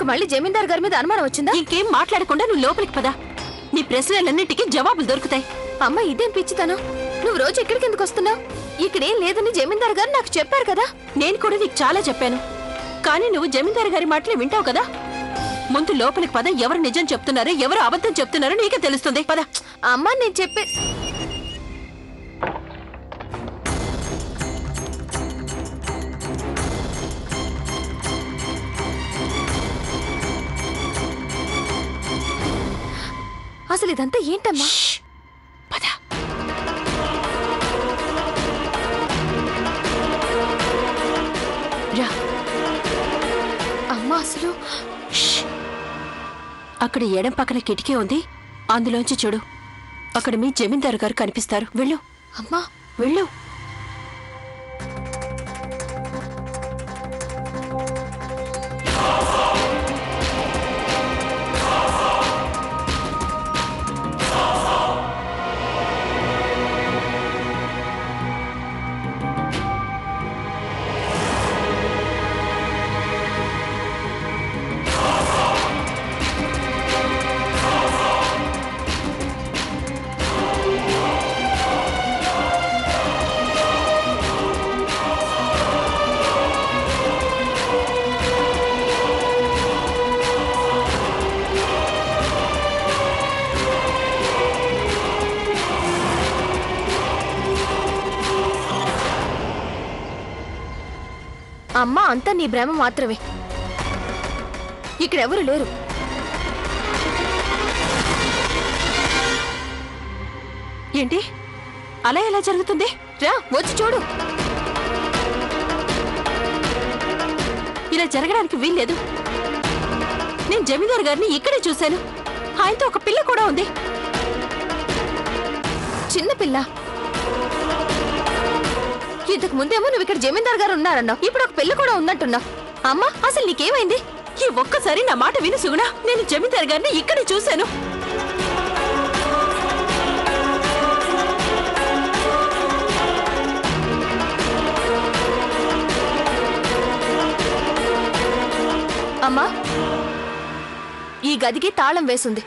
నీకు మళ్ళీ జమీందార్ గారి మీద అనుమానం వచ్చిందా? ఇంకేం మాట్లాడకుండా నువ్వు లోపలికి పదా. నీ ప్రశ్నలన్నిటికీ జవాబులు దొరుకుతాయి. అమ్మ ఇదేం పిచ్చితనం? నువ్వు రోజు ఎక్కడికి ఎందుకు వస్తున్నావు? ఇక్కడేం లేదని జమీందార్ గారు నాకు చెప్పారు కదా. నేను కూడా నీకు చాలా చెప్పాను, కానీ నువ్వు జమీందార్ గారి మాటలే వింటావు కదా. ముందు లోపలికి పద. ఎవరు నిజం చెప్తున్నారో ఎవరు అబద్ధం చెప్తున్నారో నీకే తెలుస్తుంది. పద. అమ్మ నేను చెప్పే అసలు ఇదంతా ఏంటమ్మా? పద. రా. అమ్మా అసలు అక్కడ ఎడం పక్కన కిటికీ ఉంది, అందులోంచి చూడు. అక్కడ మీ జమీందారు గారు కనిపిస్తారు. వెళ్ళు. అమ్మా వెళ్ళు. అమ్మా అంతా నీ భ్రమ మాత్రమే. ఇక్కడెవరు లేరు. ఏంటి అలా ఎలా జరుగుతుంది? రా వచ్చి చూడు. ఇలా జరగడానికి వీల్లేదు. నేను జమీందారు గారిని ఇక్కడే చూశాను. ఆయనతో ఒక పిల్ల కూడా ఉంది. చిన్న పిల్ల. ఇంతకు ముందేమో నువ్వు ఇక్కడ జమీందార్ గారు ఉన్నారన్నావు, ఇప్పుడు ఒక పిల్ల కూడా ఉన్నట్టున్నావు. అమ్మా అసలు నీకేమైంది? ఈ ఒక్కసారి నా మాట విను సుగుణ. నేను జమీందారు గారిని ఇక్కడే చూశాను. అమ్మా ఈ గదికి తాళం వేసుంది.